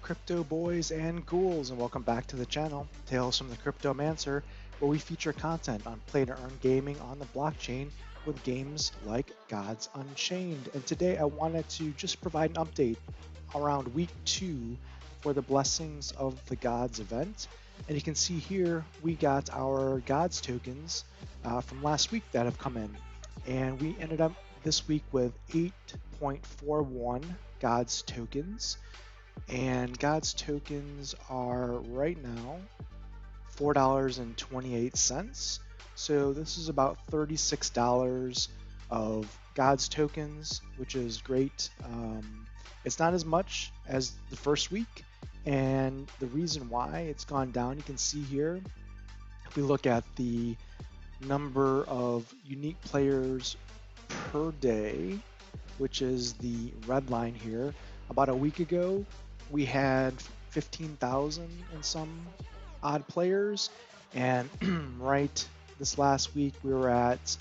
crypto boys and ghouls, and welcome back to the channel, Tales from the Cryptomancer, where we feature content on play to earn gaming on the blockchain with games like Gods Unchained. And today I wanted to just provide an update around week 2 for the Blessings of the Gods event. And you can see here we got our Gods tokens from last week that have come in. And we ended up this week with 8.41 Gods tokens. And God's tokens are right now $4.28. So this is about $36 of God's tokens, which is great. It's not as much as the first week. And the reason why it's gone down, you can see here, if we look at the number of unique players per day, which is the red line here, about a week ago, we had 15,000 and some odd players, and right this last week we were at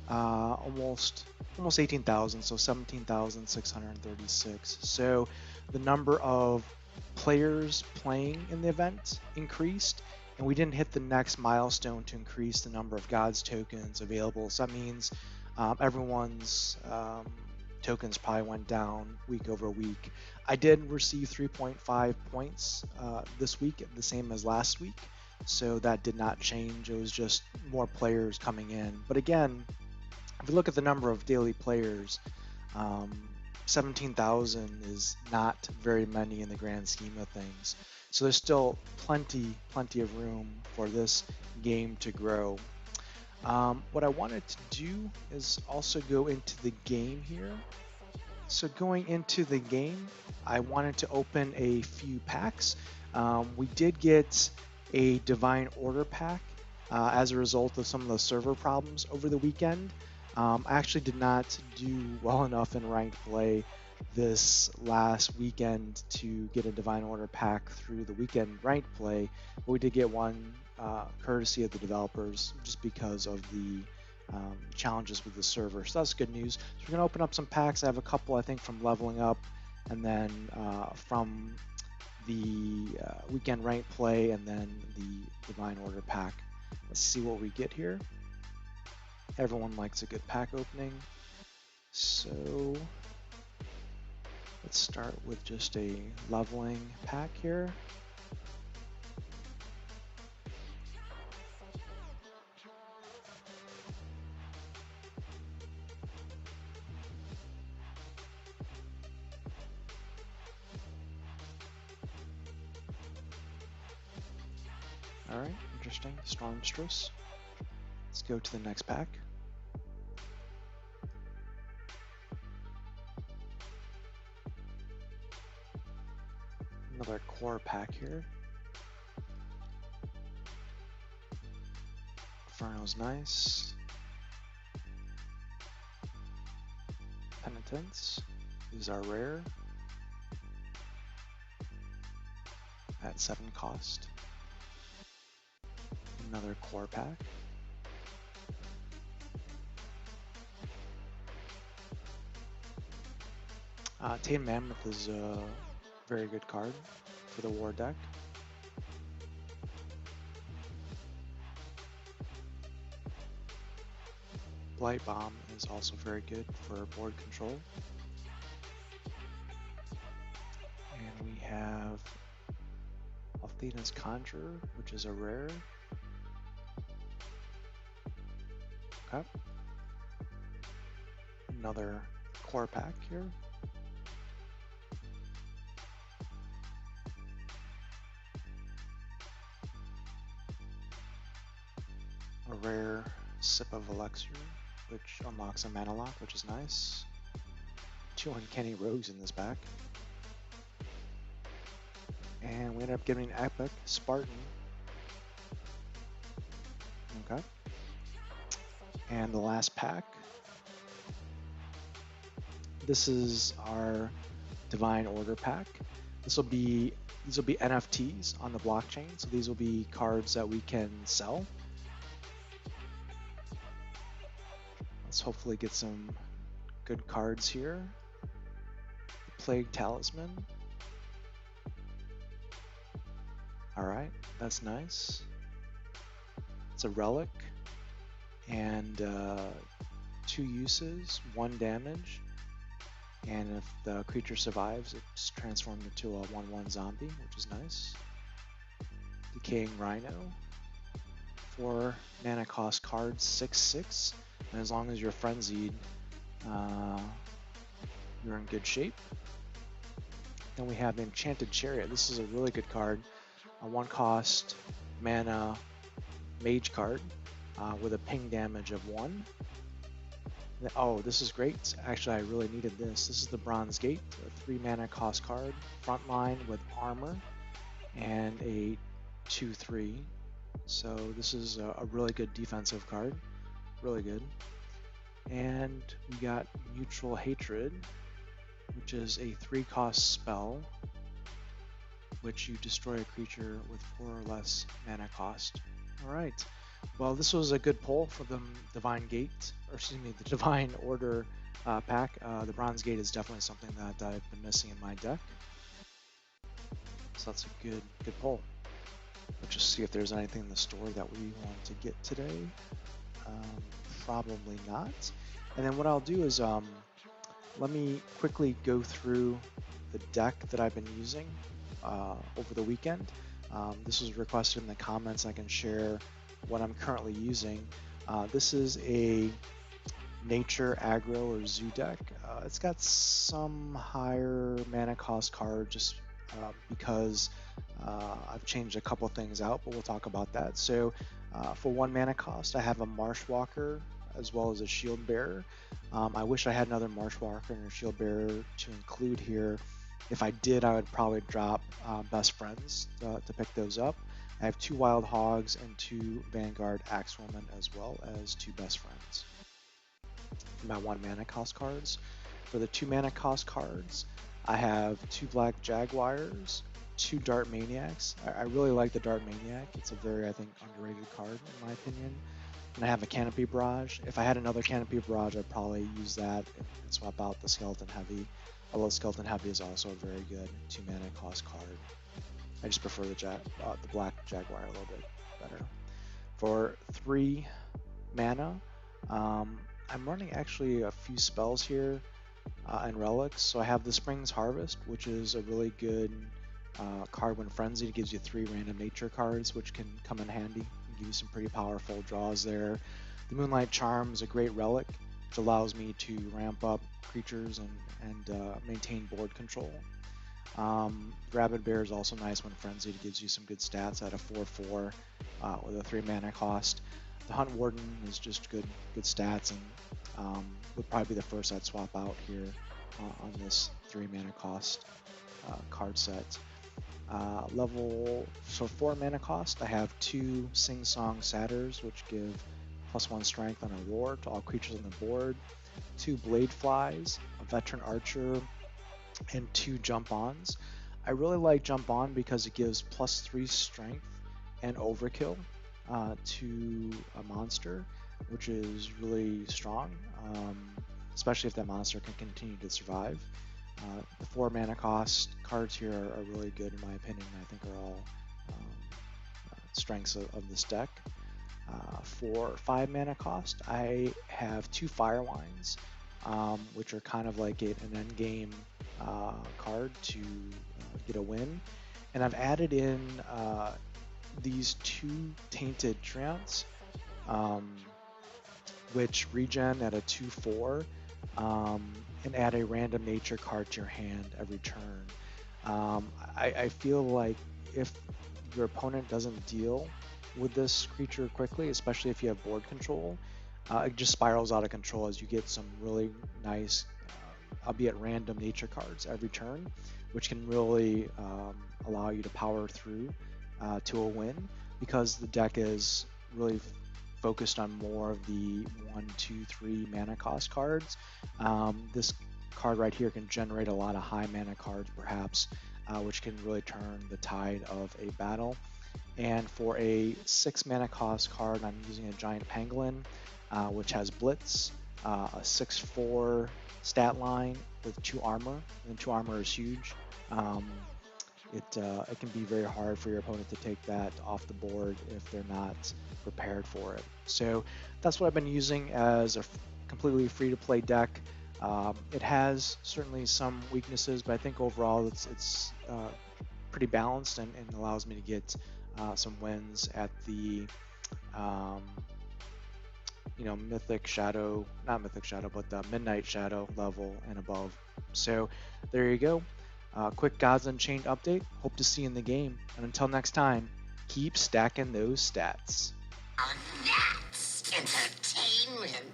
almost 18,000, so 17,636. So the number of players playing in the event increased, and we didn't hit the next milestone to increase the number of God's tokens available. So that means everyone's tokens probably went down week over week. I did receive 3.5 points this week, the same as last week, so that did not change. It was just more players coming in. But again, if we look at the number of daily players, 17,000 is not very many in the grand scheme of things. So there's still plenty of room for this game to grow. What I wanted to do is also go into the game here. So going into the game, I wanted to open a few packs. We did get a Divine Order pack as a result of some of the server problems over the weekend. I actually did not do well enough in ranked play this last weekend to get a Divine Order pack through the weekend ranked play, but we did get one courtesy of the developers just because of the challenges with the server. So that's good news. So we're going to open up some packs. I have a couple, I think, from leveling up, and then from the weekend ranked play, and then the Divine Order pack. Let's see what we get here. Everyone likes a good pack opening. So let's start with just a leveling pack here. All right, interesting. Stormstress. Let's go to the next pack. Another core pack here. Inferno's nice. Penitence is our rare at 7 cost. Another core pack. Tame Mammoth is a very good card for the war deck. Blight Bomb is also very good for board control. And we have Althena's Conjurer, which is a rare. Okay. Another core pack here. A rare Sip of Elixir, which unlocks a mana lock, which is nice. 2 Uncanny Rogues in this pack. And we ended up getting an Epic Spartan. Okay. And the last pack. This is our Divine Order pack. These will be NFTs on the blockchain, so these will be cards that we can sell. Let's hopefully get some good cards here. The Plague Talisman. All right, that's nice. It's a relic, and 2 uses, 1 damage, and if the creature survives, it's transformed into a 1/1 zombie, which is nice. Decaying Rhino, 4 mana cost card, 6/6, and as long as you're frenzied, uh, you're in good shape. Then we have Enchanted Chariot. This is a really good card, a 1 cost mana mage card with a ping damage of 1. Oh, this is great. Actually, I really needed this. This is the Bronze Gate, a 3 mana cost card, frontline with armor, and a 2/3. So this is a really good defensive card, really good. And we got Mutual Hatred, which is a 3-cost spell, which you destroy a creature with 4 or less mana cost. All right. Well, this was a good pull for the Divine Gate, or excuse me, the Divine Order pack. The Bronze Gate is definitely something that I've been missing in my deck. So that's a good pull. Let's just see if there's anything in the store that we want to get today. Probably not. And then what I'll do is let me quickly go through the deck that I've been using over the weekend. This was requested in the comments. I can share what I'm currently using. This is a nature aggro or zoo deck. It's got some higher mana cost card just because I've changed a couple things out, but we'll talk about that. So for 1 mana cost, I have a Marshwalker as well as a Shield Bearer. I wish I had another Marshwalker and a Shield Bearer to include here. If I did, I would probably drop Best Friends to pick those up. I have 2 Wild Hogs and 2 Vanguard Axewoman as well as 2 Best Friends. For my 1 mana cost cards. For the 2 mana cost cards, I have 2 Black Jaguars, 2 Dart Maniacs. I really like the Dart Maniac. It's a very, I think, underrated card in my opinion. And I have a Canopy Barrage. If I had another Canopy Barrage, I'd probably use that and swap out the Skeleton Heavy. Although Skeleton Heavy is also a very good 2 mana cost card. I just prefer the Black Jaguar a little bit better. For 3 mana, I'm running actually a few spells here and relics. So I have the Spring's Harvest, which is a really good card when frenzied. It gives you 3 random nature cards, which can come in handy and give you some pretty powerful draws there. The Moonlight Charm is a great relic, which allows me to ramp up creatures and maintain board control. Rabid Bear is also nice when frenzied. It gives you some good stats at a 4/4 with a 3 mana cost. The Hunt Warden is just good stats and would probably be the first I'd swap out here on this 3 mana cost card set. So 4 mana cost, I have 2 Sing Song Satyrs, which give +1 strength on a roar to all creatures on the board, 2 Blade Flies, a Veteran Archer, and 2 Jump Ons. I really like Jump On because it gives +3 strength and overkill to a monster, which is really strong, especially if that monster can continue to survive. The 4 mana cost cards here are really good in my opinion. I think are all strengths of this deck. For 5 mana cost, I have 2 Firewinds, which are kind of like an end game card to get a win. And I've added in these 2 Tainted Treants, which regen at a 2/4 and add a random nature card to your hand every turn. I feel like if your opponent doesn't deal with this creature quickly, especially if you have board control, it just spirals out of control as you get some really nice, albeit random nature cards every turn, which can really allow you to power through to a win because the deck is really focused on more of the 1, 2, 3 mana cost cards. This card right here can generate a lot of high mana cards perhaps, which can really turn the tide of a battle. And for a 6 mana cost card, I'm using a Giant Pangolin, which has Blitz, a 6/4 stat line with 2 armor, and 2 armor is huge. it can be very hard for your opponent to take that off the board if they're not prepared for it. So that's what I've been using as a completely free-to-play deck. It has certainly some weaknesses, but I think overall it's pretty balanced and allows me to get some wins at the um, Mythic Shadow, not Mythic Shadow, but the Midnight Shadow level and above. So there you go. Quick Gods Unchained update. Hope to see you in the game. And until next time, keep stacking those stats. That's entertainment.